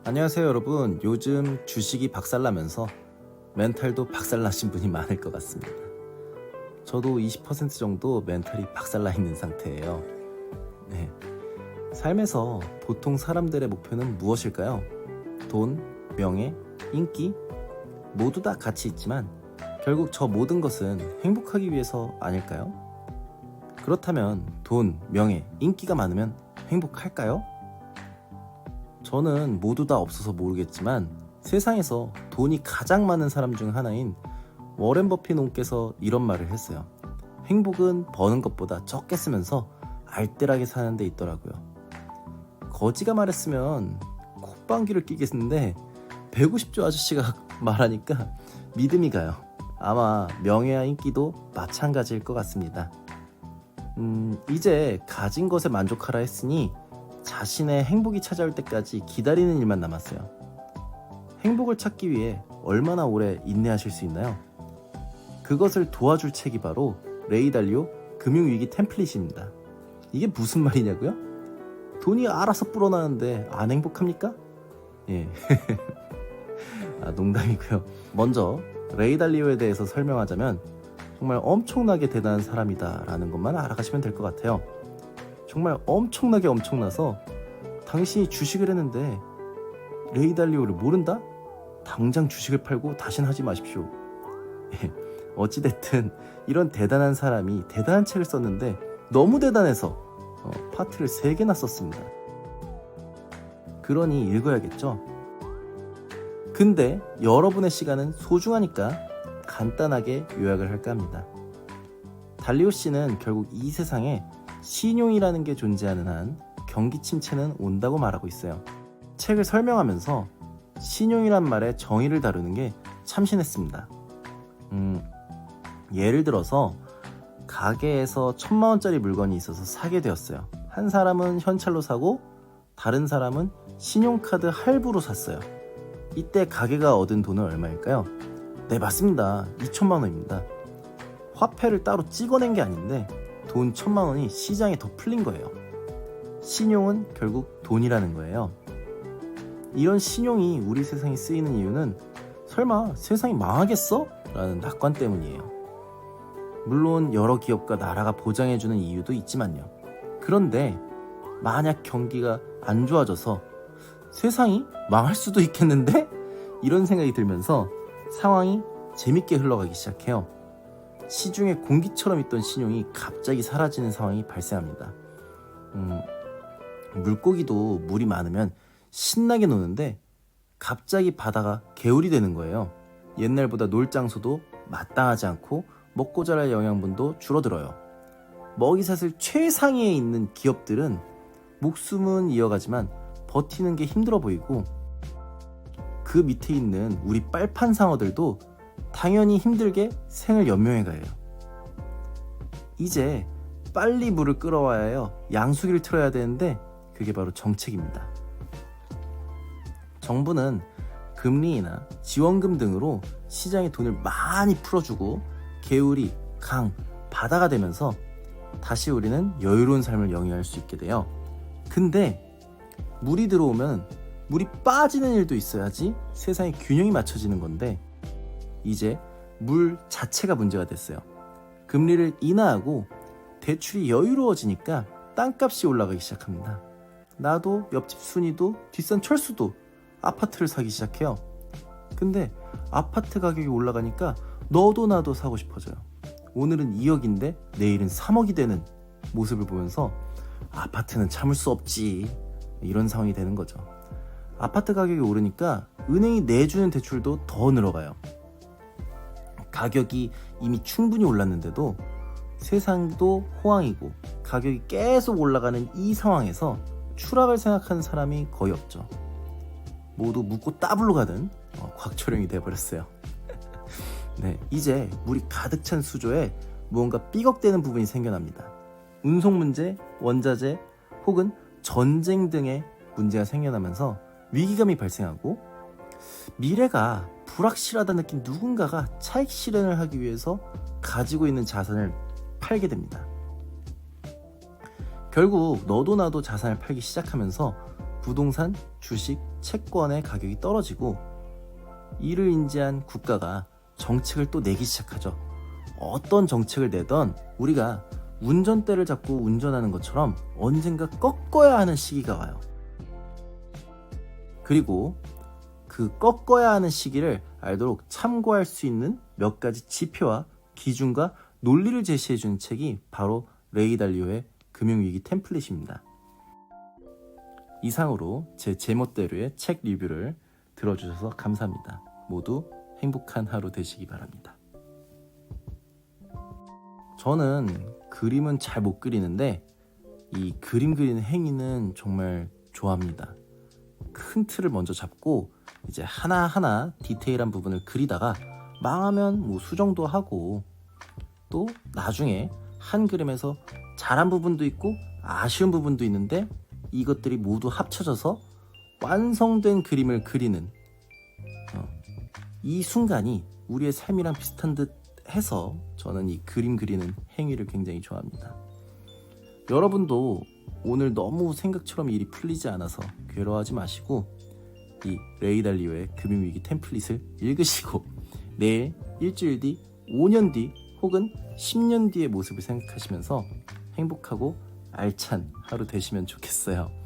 안녕하세요 여러분. 요즘 주식이 박살나면서 멘탈도 박살나신 분이 많을 것 같습니다. 저도 20% 정도 멘탈이 박살나 있는 상태예요. 네. 삶에서 보통 사람들의 목표는 무엇일까요? 돈, 명예, 인기? 모두 다 가치 있지만 결국 저 모든 것은 행복하기 위해서 아닐까요? 그렇다면 돈, 명예, 인기가 많으면 행복할까요? 저는 모두 다 없어서 모르겠지만 세상에서 돈이 가장 많은 사람 중 하나인 워렌 버핏님께서 이런 말을 했어요. 행복은 버는 것보다 적게 쓰면서 알뜰하게 사는 데 있더라고요. 거지가 말했으면 콧방귀를 끼겠는데 150조 아저씨가 말하니까 믿음이 가요. 아마 명예와 인기도 마찬가지일 것 같습니다. 이제 가진 것에 만족하라 했으니 자신의 행복이 찾아올 때까지 기다리는 일만 남았어요. 행복을 찾기 위해 얼마나 오래 인내하실 수 있나요? 그것을 도와줄 책이 바로 레이 달리오 금융위기 템플릿입니다. 이게 무슨 말이냐고요? 돈이 알아서 불어나는데 안 행복합니까? 예. 농담이고요. 먼저 레이 달리오에 대해서 설명하자면 정말 엄청나게 대단한 사람이다 라는 것만 알아가시면 될 것 같아요. 정말 엄청나게 엄청나서 당신이 주식을 했는데 레이 달리오를 모른다? 당장 주식을 팔고 다신 하지 마십시오. 어찌됐든 이런 대단한 사람이 대단한 책을 썼는데 너무 대단해서 파트를 3개나 썼습니다. 그러니 읽어야겠죠? 근데 여러분의 시간은 소중하니까 간단하게 요약을 할까 합니다. 달리오 씨는 결국 이 세상에 신용이라는 게 존재하는 한 경기 침체는 온다고 말하고 있어요. 책을 설명하면서 신용이란 말의 정의를 다루는 게 참신했습니다. 예를 들어서 가게에서 1000만원짜리 물건이 있어서 사게 되었어요. 한 사람은 현찰로 사고 다른 사람은 신용카드 할부로 샀어요. 이때 가게가 얻은 돈은 얼마일까요? 네, 맞습니다. 2000만원입니다. 화폐를 따로 찍어낸 게 아닌데 돈 1000만원이 시장에 더 풀린 거예요. 신용은 결국 돈이라는 거예요. 이런 신용이 우리 세상에 쓰이는 이유는 설마 세상이 망하겠어? 라는 낙관 때문이에요. 물론 여러 기업과 나라가 보장해주는 이유도 있지만요. 그런데 만약 경기가 안 좋아져서 세상이 망할 수도 있겠는데? 이런 생각이 들면서 상황이 재밌게 흘러가기 시작해요. 시중에 공기처럼 있던 신용이 갑자기 사라지는 상황이 발생합니다. 물고기도 물이 많으면 신나게 노는데 갑자기 바다가 개울이 되는 거예요. 옛날보다 놀 장소도 마땅하지 않고 먹고 자랄 영양분도 줄어들어요. 먹이사슬 최상위에 있는 기업들은 목숨은 이어가지만 버티는 게 힘들어 보이고 그 밑에 있는 우리 빨판 상어들도 당연히 힘들게 생을 연명해 가요. 이제 빨리 물을 끌어와야 해요. 양수기를 틀어야 되는데 그게 바로 정책입니다. 정부는 금리나 지원금 등으로 시장에 돈을 많이 풀어주고 개울이 강, 바다가 되면서 다시 우리는 여유로운 삶을 영위할 수 있게 돼요. 근데 물이 들어오면 물이 빠지는 일도 있어야지 세상의 균형이 맞춰지는 건데 이제 물 자체가 문제가 됐어요. 금리를 인하하고 대출이 여유로워지니까 땅값이 올라가기 시작합니다. 나도 옆집 순이도 뒷산 철수도 아파트를 사기 시작해요. 근데 아파트 가격이 올라가니까 너도 나도 사고 싶어져요. 오늘은 2억인데 내일은 3억이 되는 모습을 보면서 아파트는 참을 수 없지, 이런 상황이 되는 거죠. 아파트 가격이 오르니까 은행이 내주는 대출도 더 늘어가요. 가격이 이미 충분히 올랐는데도 세상도 호황이고 가격이 계속 올라가는 이 상황에서 추락을 생각하는 사람이 거의 없죠. 모두 묻고 따블로 가는 곽초령이 돼버렸어요. 네, 이제 물이 가득 찬 수조에 무언가 삐걱대는 부분이 생겨납니다. 운송 문제, 원자재 혹은 전쟁 등의 문제가 생겨나면서 위기감이 발생하고 미래가 불확실하다 느낀 누군가가 차익 실현을 하기 위해서 가지고 있는 자산을 팔게 됩니다. 결국 너도 나도 자산을 팔기 시작하면서 부동산, 주식, 채권의 가격이 떨어지고 이를 인지한 국가가 정책을 또 내기 시작하죠. 어떤 정책을 내던 우리가 운전대를 잡고 운전하는 것처럼 언젠가 꺾어야 하는 시기가 와요. 그리고 그 꺾어야 하는 시기를 알도록 참고할 수 있는 몇 가지 지표와 기준과 논리를 제시해주는 책이 바로 레이 달리오의 금융위기 템플릿입니다. 이상으로 제 제멋대로의 책 리뷰를 들어주셔서 감사합니다. 모두 행복한 하루 되시기 바랍니다. 저는 그림은 잘 못 그리는데 이 그림 그리는 행위는 정말 좋아합니다. 큰 틀을 먼저 잡고 이제 하나하나 디테일한 부분을 그리다가 망하면 뭐 수정도 하고 또 나중에 한 그림에서 잘한 부분도 있고 아쉬운 부분도 있는데 이것들이 모두 합쳐져서 완성된 그림을 그리는 이 순간이 우리의 삶이랑 비슷한 듯 해서 저는 이 그림 그리는 행위를 굉장히 좋아합니다. 여러분도 오늘 너무 생각처럼 일이 풀리지 않아서 괴로워하지 마시고 이 레이 달리오의 금융위기 템플릿을 읽으시고 내일, 일주일 뒤, 5년 뒤 혹은 10년 뒤의 모습을 생각하시면서 행복하고 알찬 하루 되시면 좋겠어요.